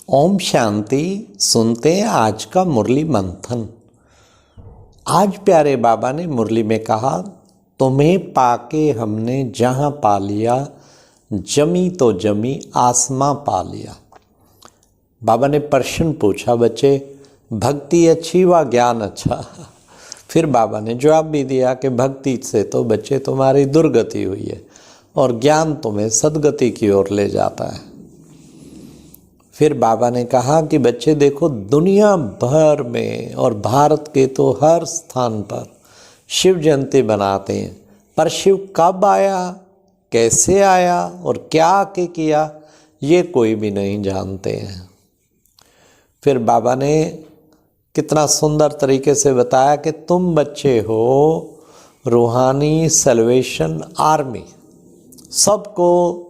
ओम शांति। सुनते हैं आज का मुरली मंथन। आज प्यारे बाबा ने मुरली में कहा, तुम्हें पाके हमने जहाँ पा लिया, जमी तो जमी आसमां पा लिया। बाबा ने प्रश्न पूछा, बच्चे भक्ति अच्छी व ज्ञान अच्छा? फिर बाबा ने जवाब भी दिया कि भक्ति से तो बच्चे तुम्हारी दुर्गति हुई है और ज्ञान तुम्हें सदगति की ओर ले जाता है। फिर बाबा ने कहा कि बच्चे देखो, दुनिया भर में और भारत के तो हर स्थान पर शिव जयंती बनाते हैं, पर शिव कब आया, कैसे आया और क्या आके किया, ये कोई भी नहीं जानते हैं। फिर बाबा ने कितना सुंदर तरीके से बताया कि तुम बच्चे हो रूहानी सल्वेशन आर्मी, सबको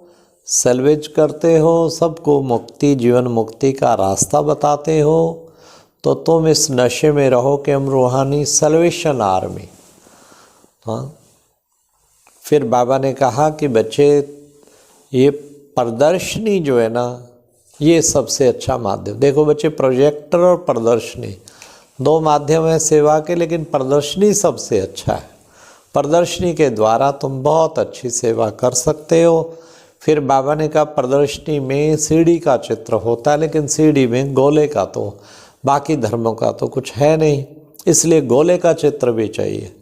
सल्वेज करते हो, सबको मुक्ति, जीवन मुक्ति का रास्ता बताते हो। तो तुम इस नशे में रहो कि हम रूहानी सल्वेशन आर्मी। हाँ, फिर बाबा ने कहा कि बच्चे ये प्रदर्शनी जो है ना, ये सबसे अच्छा माध्यम। देखो बच्चे, प्रोजेक्टर और प्रदर्शनी दो माध्यम है सेवा के, लेकिन प्रदर्शनी सबसे अच्छा है। प्रदर्शनी के द्वारा तुम बहुत अच्छी सेवा कर सकते हो। फिर बाबा ने कहा प्रदर्शनी में सीढ़ी का चित्र होता है, लेकिन सीढ़ी में गोले का तो बाकी धर्मों का तो कुछ है नहीं, इसलिए गोले का चित्र भी चाहिए।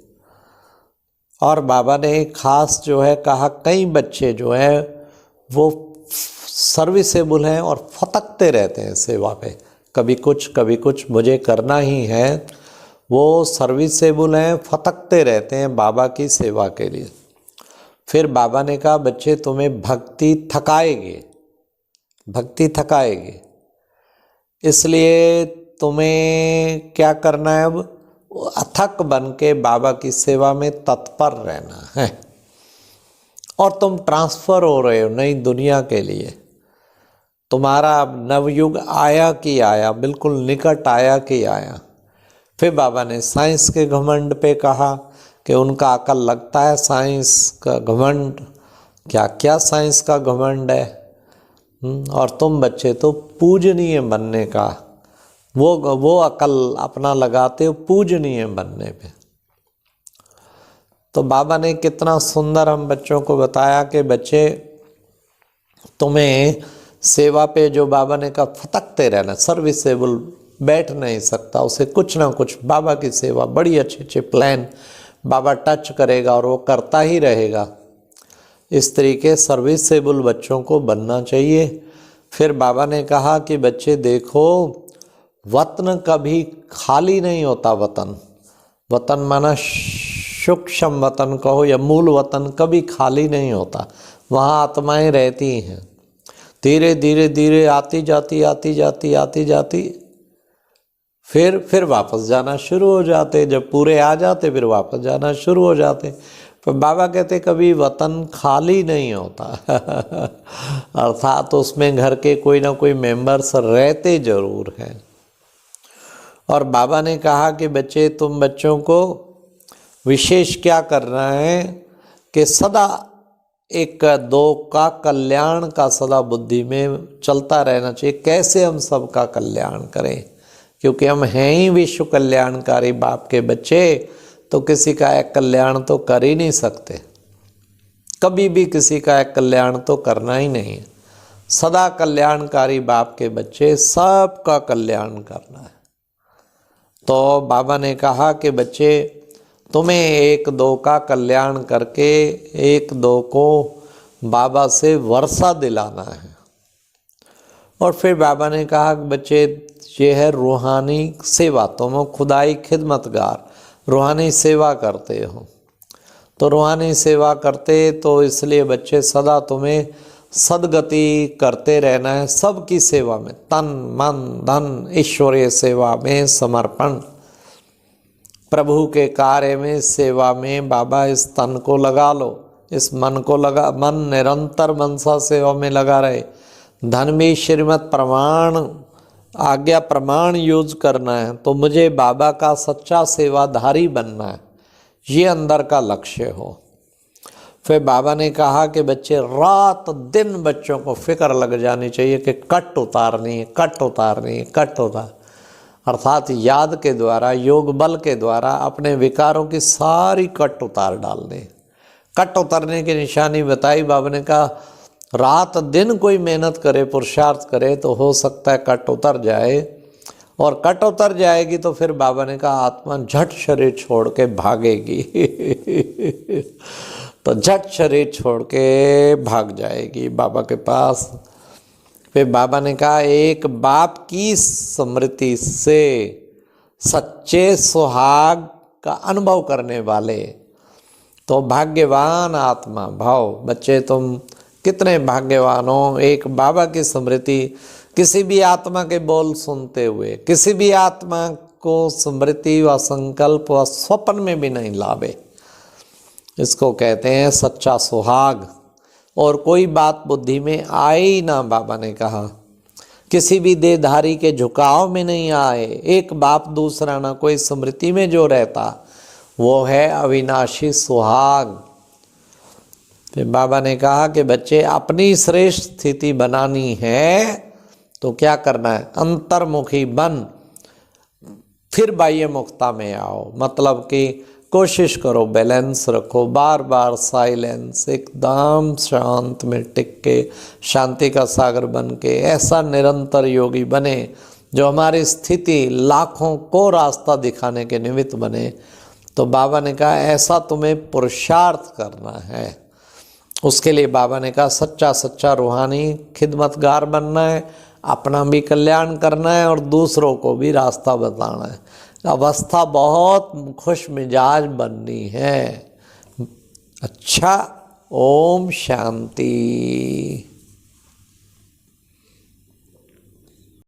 और बाबा ने खास जो है कहा, कई बच्चे जो है वो सर्विसेबल हैं और फटकते रहते हैं सेवा पे, कभी कुछ मुझे करना ही है। वो सर्विसेबल हैं, फटकते रहते हैं बाबा की सेवा के लिए। फिर बाबा ने कहा बच्चे तुम्हें भक्ति थकाएगी, इसलिए तुम्हें क्या करना है, अब अथक बन के बाबा की सेवा में तत्पर रहना है। और तुम ट्रांसफर हो रहे हो नई दुनिया के लिए। तुम्हारा अब नवयुग आया कि आया, बिल्कुल निकट आया कि आया। फिर बाबा ने साइंस के घमंड पे कहा कि उनका अकल लगता है साइंस का घमंड, क्या क्या साइंस का घमंड है। और तुम बच्चे तो पूजनीय बनने का वो अकल अपना लगाते हो पूजनीय बनने पे। तो बाबा ने कितना सुंदर हम बच्चों को बताया कि बच्चे तुम्हें सेवा पे, जो बाबा ने कहा फटकते रहना, सर्विसेबल बैठ नहीं सकता, उसे कुछ ना कुछ बाबा की सेवा, बड़ी अच्छे प्लान बाबा टच करेगा और वो करता ही रहेगा। इस तरीके सर्विसेबल बच्चों को बनना चाहिए। फिर बाबा ने कहा कि बच्चे देखो, वतन कभी खाली नहीं होता। वतन माना सूक्ष्म वतन कहो या मूल वतन, कभी खाली नहीं होता। वहाँ आत्माएं रहती हैं, धीरे धीरे आती जाती, फिर वापस जाना शुरू हो जाते। जब पूरे आ जाते फिर वापस जाना शुरू हो जाते। पर बाबा कहते कभी वतन खाली नहीं होता अर्थात उसमें घर के कोई ना कोई मेंबर्स रहते जरूर हैं। और बाबा ने कहा कि बच्चे तुम बच्चों को विशेष क्या करना है कि सदा एक दो का कल्याण का सदा बुद्धि में चलता रहना चाहिए। कैसे हम सबका कल्याण करें, क्योंकि हम हैं ही विश्व कल्याणकारी बाप के बच्चे, तो किसी का एक कल्याण तो कर ही नहीं सकते। कभी भी किसी का एक कल्याण तो करना ही नहीं है। सदा कल्याणकारी बाप के बच्चे, सबका कल्याण करना है। तो बाबा ने कहा कि बच्चे तुम्हें एक दो का कल्याण करके एक दो को बाबा से वर्षा दिलाना है। और फिर बाबा ने कहा कि बच्चे ये है रूहानी सेवा, तुम खुदाई खिदमतगार, रूहानी सेवा करते हो। तो रूहानी सेवा करते तो इसलिए बच्चे सदा तुम्हें सदगति करते रहना है। सबकी सेवा में तन मन धन ईश्वरीय सेवा में समर्पण, प्रभु के कार्य में सेवा में बाबा इस तन को लगा लो, इस मन को लगा, मन निरंतर मनसा सेवा में लगा रहे। धन भी श्रीमत प्रमाण आज्ञा प्रमाण यूज करना है। तो मुझे बाबा का सच्चा सेवाधारी बनना है, ये अंदर का लक्ष्य हो। फिर बाबा ने कहा कि बच्चे रात दिन बच्चों को फिक्र लग जानी चाहिए कि कट उतारनी है, कट उतारनी है, कट उतार, अर्थात याद के द्वारा, योग बल के द्वारा अपने विकारों की सारी कट उतार डालने। कट उतरने की निशानी बताई बाबा ने। कहा रात दिन कोई मेहनत करे, पुरुषार्थ करे तो हो सकता है कट उतर जाए, और कट उतर जाएगी तो फिर बाबा ने कहा आत्मा झट शरीर छोड़ के भागेगी तो झट शरीर छोड़ के भाग जाएगी बाबा के पास। फिर बाबा ने कहा एक बाप की स्मृति से सच्चे सुहाग का अनुभव करने वाले तो भाग्यवान आत्मा भाव। बच्चे तुम कितने भाग्यवान हो, एक बाबा की स्मृति, किसी भी आत्मा के बोल सुनते हुए, किसी भी आत्मा को स्मृति व संकल्प व स्वप्न में भी नहीं लावे। इसको कहते हैं सच्चा सुहाग। और कोई बात बुद्धि में आए ही ना, बाबा ने कहा किसी भी देहधारी के झुकाव में नहीं आए। एक बाप दूसरा ना, कोई स्मृति में जो रहता वो है अविनाशी सुहाग। फिर बाबा ने कहा कि बच्चे अपनी श्रेष्ठ स्थिति बनानी है तो क्या करना है, अंतर्मुखी बन फिर बाह्य मुक्ता में आओ। मतलब कि कोशिश करो, बैलेंस रखो, बार बार साइलेंस, एकदम शांत में टिक के, शांति का सागर बन के ऐसा निरंतर योगी बने जो हमारी स्थिति लाखों को रास्ता दिखाने के निमित्त बने। तो बाबा ने कहा ऐसा तुम्हें पुरुषार्थ करना है। उसके लिए बाबा ने कहा सच्चा सच्चा रूहानी खिदमतगार बनना है, अपना भी कल्याण करना है और दूसरों को भी रास्ता बताना है। अवस्था बहुत खुश मिजाज बननी है। अच्छा, ओम शांति।